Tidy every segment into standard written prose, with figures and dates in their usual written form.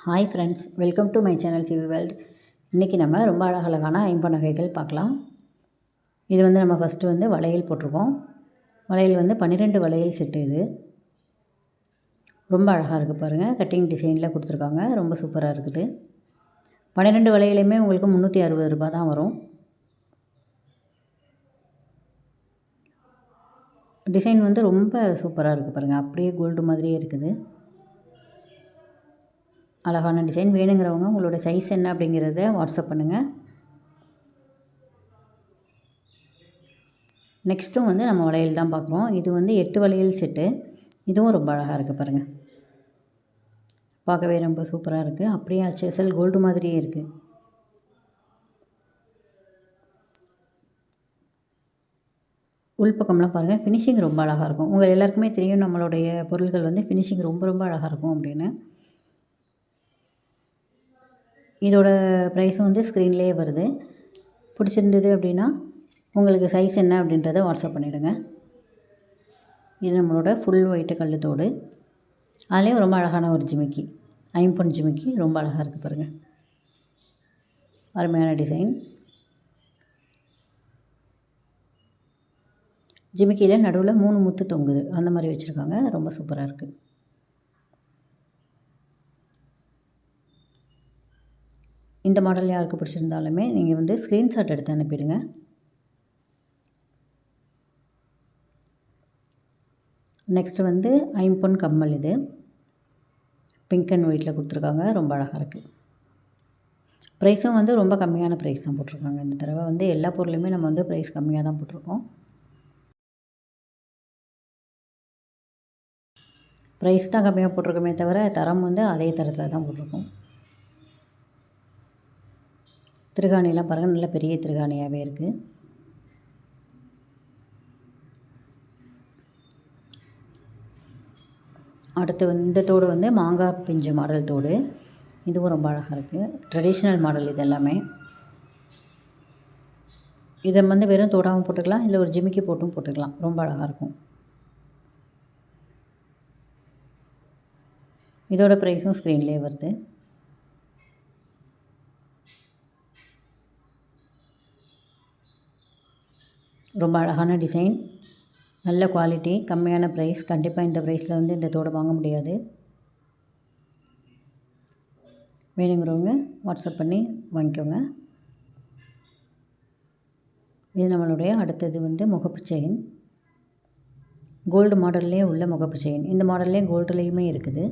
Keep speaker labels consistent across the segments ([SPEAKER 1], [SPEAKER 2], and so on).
[SPEAKER 1] Hi friends, welcome to my channel CV world. இன்றைக்கி நம்ம ரொம்ப அழகழகான ஐம்பொன் நகைகள் பார்க்கலாம். இது வந்து நம்ம ஃபஸ்ட்டு வந்து வளையல் போட்டிருக்கோம். வளையல் வந்து 12 வளையல் செட்டு. இது ரொம்ப அழகாக இருக்குது பாருங்கள். கட்டிங் டிசைனில் கொடுத்துருக்காங்க. ரொம்ப சூப்பராக இருக்குது. 12 வளையலையுமே உங்களுக்கு 360 ரூபா தான் வரும். டிசைன் வந்து ரொம்ப சூப்பராக இருக்குது பாருங்கள். அப்படியே கோல்டு மாதிரியே இருக்குது. அழகான டிசைன். வேணுங்கிறவங்க உங்களோட சைஸ் என்ன அப்படிங்கிறத வாட்ஸ்அப் பண்ணுங்கள். நெக்ஸ்ட்டும் வந்து நம்ம வளையல் தான் பார்க்குறோம். இது வந்து 8 வளையல் செட்டு. இதுவும் ரொம்ப அழகாக இருக்குது பாருங்கள். பார்க்கவே ரொம்ப சூப்பராக இருக்குது. அப்படியே அச்சசல் கோல்டு மாதிரியே இருக்குது. உள்பக்கம்லாம் பாருங்கள். ஃபினிஷிங் ரொம்ப அழகாக இருக்கும். உங்கள் எல்லாருக்குமே தெரியும் நம்மளுடைய பொருள்கள் வந்து ஃபினிஷிங் ரொம்ப ரொம்ப அழகாக இருக்கும் அப்படின்னு. இதோட ப்ரைஸும் வந்து ஸ்க்ரீன்லேயே வருது. பிடிச்சிருந்தது அப்படின்னா உங்களுக்கு சைஸ் என்ன அப்படின்றத வாட்ஸ்அப் பண்ணிவிடுங்க. இது நம்மளோட ஃபுல் ஒயிட்டு கல்லுத்தோடு. அதுலேயும் ரொம்ப அழகான ஒரு ஜிமிக்கி, ஐம்பொன் ஜிமிக்கி ரொம்ப அழகாக இருக்குது பாருங்கள். அருமையான டிசைன். ஜிமிக்கியில் நடுவில் 3 முத்து தொங்குது. அந்த மாதிரி வச்சுருக்காங்க. ரொம்ப சூப்பராக இருக்குது. இந்த மாடல் யாருக்கு பிடிச்சிருந்தாலுமே நீங்கள் வந்து ஸ்க்ரீன்ஷாட் எடுத்து அனுப்பிடுங்க. நெக்ஸ்ட்டு வந்து ஐம்பொன் கம்மல். இது பிங்க் அண்ட் ஒயிட்டில் கொடுத்துருக்காங்க. ரொம்ப அழகாக இருக்குது. ப்ரைஸும் வந்து ரொம்ப கம்மியான ப்ரைஸ் தான் போட்டிருக்காங்க. இந்த தடவை வந்து எல்லா பொருளுமே நம்ம வந்து ப்ரைஸ் கம்மியாக தான் போட்டிருக்கோம். ப்ரைஸ் தான் கம்மியாக போட்டிருக்கோமே தவிர தரம் வந்து அதே தரத்தில் தான் போட்டிருக்கோம். திருகாணியெல்லாம் பாருங்கள். நல்ல பெரிய திருகாணியாகவே இருக்குது. அடுத்து வந்து இந்த தோடு வந்து மாங்காய் பிஞ்சு மாடல் தோடு. இதுவும் ரொம்ப அழகாக இருக்குது. ட்ரெடிஷ்னல் மாடல் இது எல்லாமே. இதை வந்து வெறும் தோடாகவும் போட்டுக்கலாம், இல்லை ஒரு ஜிமிக்கி போட்டும் போட்டுக்கலாம். ரொம்ப அழகாக இருக்கும். இதோட ப்ரைஸும் ஸ்க்ரீன்லேயே வருது. ரொம்ப அழகான டிசைன், நல்ல குவாலிட்டி, கம்மியான ப்ரைஸ். கண்டிப்பாக இந்த ப்ரைஸில் வந்து இந்த தோடு வாங்க முடியாது. வேணுங்கிறவங்க வாட்ஸ்அப் பண்ணி வாங்கிக்கோங்க. இது நம்மளுடைய அடுத்தது வந்து முகப்பு செயின். கோல்டு மாடல்லே உள்ள முகப்பு செயின். இந்த மாடல்லே கோல்டுலேயுமே இருக்குது.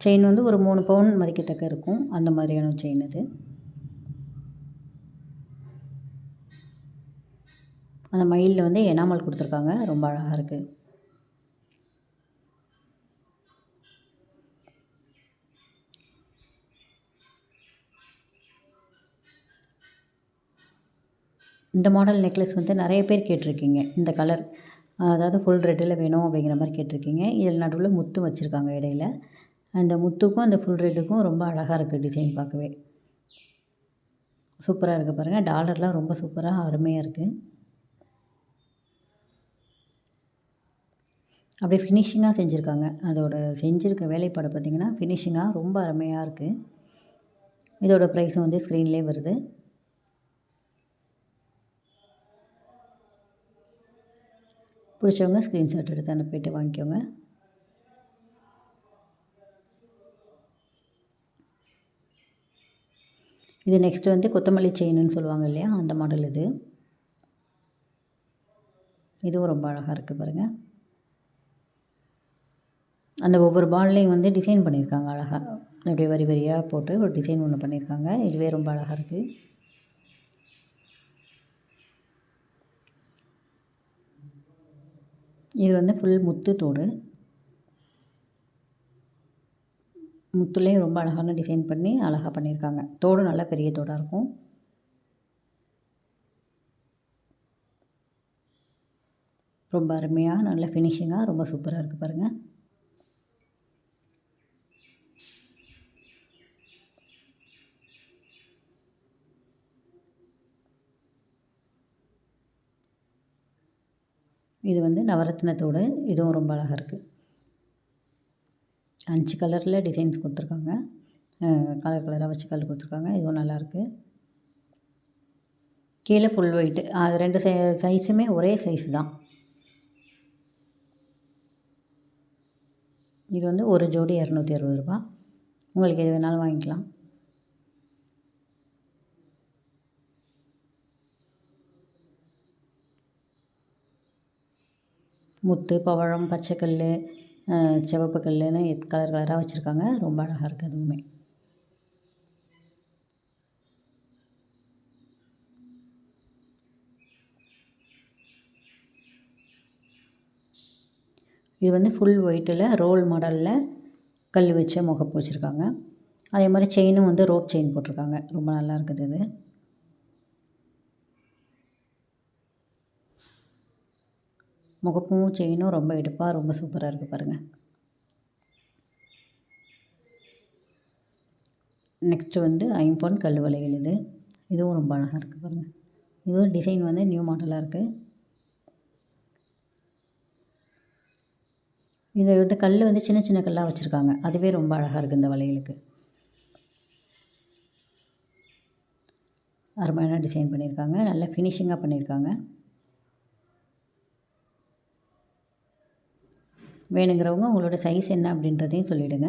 [SPEAKER 1] செயின் வந்து ஒரு 3 பவுன் மதிக்கத்தக்க இருக்கும். அந்த மாதிரியான செயின் இது. அந்த மயிலில் வந்து எனாமல் கொடுத்துருக்காங்க. ரொம்ப அழகாக இருக்குது. இந்த மாடல் நெக்லஸ் வந்து நிறைய பேர் கேட்டிருக்கீங்க. இந்த கலர், அதாவது ஃபுல் ரெட்டில் வேணும் அப்படிங்கிற மாதிரி கேட்டிருக்கீங்க. இதில் நடுவில் முத்து வச்சுருக்காங்க இடையில. அந்த முத்துக்கும் அந்த ஃபுல் ரெட்டுக்கும் ரொம்ப அழகாக இருக்குது டிசைன். பார்க்கவே சூப்பராக இருக்குது பாருங்கள். டாலர்லாம் ரொம்ப சூப்பராக அருமையாக இருக்குது. அப்படியே ஃபினிஷிங்காக செஞ்சுருக்காங்க. அதோட செஞ்சுருக்க வேலைப்பாடு பார்த்திங்கன்னா ஃபினிஷிங்காக ரொம்ப அருமையாக இருக்குது. இதோட ப்ரைஸும் வந்து ஸ்க்ரீன்லேயே வருது. பிடிச்சவங்க ஸ்க்ரீன்ஷாட் எடுத்து அனுப்பிட்டு வாங்கிக்கோங்க. இது நெக்ஸ்ட்டு வந்து கொத்தமல்லி செயின்னு சொல்லுவாங்க இல்லையா, அந்த மாடல் இது. இதுவும் ரொம்ப அழகாக இருக்குது பாருங்கள். அந்த ஒவ்வொரு பால்லையும் வந்து டிசைன் பண்ணியிருக்காங்க அழகாக. அப்படியே வரி வரியாக போட்டு ஒரு டிசைன் ஒன்று பண்ணியிருக்காங்க. இதுவே ரொம்ப அழகாக இருக்குது. இது வந்து ஃபுல் முத்து தோடு. முத்துலேயும் ரொம்ப அழகான டிசைன் பண்ணி அழகாக பண்ணியிருக்காங்க. தோடு நல்லா பெரிய தோடாக இருக்கும். ரொம்ப அருமையாக நல்ல ஃபினிஷிங்காக ரொம்ப சூப்பராக இருக்குது பாருங்கள். இது வந்து நவரத்னத்தோடு. இதுவும் ரொம்ப அழகாக இருக்குது. 5 கலரில் டிசைன்ஸ் கொடுத்துருக்காங்க. கலர் கலராக வச்சு கல் கொடுத்துருக்காங்க. இதுவும் நல்லாயிருக்கு. கீழே ஃபுல் ஒயிட்டு. அது 2 சைஸுமே ஒரே சைஸ் தான். இது வந்து ஒரு ஜோடி ரூ. 260. உங்களுக்கு எது வேணாலும் வாங்கிக்கலாம். முத்து, பவழம், பச்சைக்கல், சிவப்பு கல்லுன்னு கலர் கலராக வச்சுருக்காங்க. ரொம்ப அழகாக இருக்குது அதுவுமே. இது வந்து ஃபுல் ஒயிட்டில் ரோல் மாடலில் கல் வச்ச முகப்பு வச்சுருக்காங்க. அதே மாதிரி செயினும் வந்து ரோப் செயின் போட்டிருக்காங்க. ரொம்ப நல்லா இருக்குது இது. முகப்பும் செயினும் ரொம்ப எடுப்பாக ரொம்ப சூப்பராக இருக்குது பாருங்கள். நெக்ஸ்ட்டு வந்து 5 பவுன் கல் வளையல் இது. இதுவும் ரொம்ப அழகாக இருக்குது பாருங்கள். இதுவும் டிசைன் வந்து நியூ மாடலாக இருக்குது. இது வந்து கல் வந்து சின்ன சின்ன கல்லாக வச்சுருக்காங்க. அதுவே ரொம்ப அழகாக இருக்குது இந்த வளையலுக்கு. அருமையான டிசைன் பண்ணியிருக்காங்க. நல்ல ஃபினிஷிங்காக பண்ணியிருக்காங்க. வேணுங்கிறவங்க உங்களோட சைஸ் என்ன அப்படின்றதையும் சொல்லிவிடுங்க.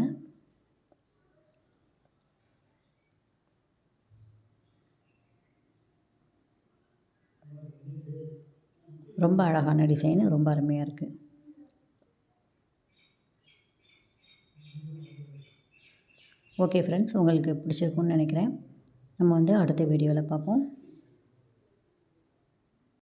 [SPEAKER 1] ரொம்ப அழகான டிசைனு, ரொம்ப அருமையாக இருக்குது. ஓகே ஃப்ரெண்ட்ஸ், உங்களுக்கு பிடிச்சிருக்குன்னு நினைக்கிறேன். நம்ம வந்து அடுத்த வீடியோவில் பார்ப்போம்.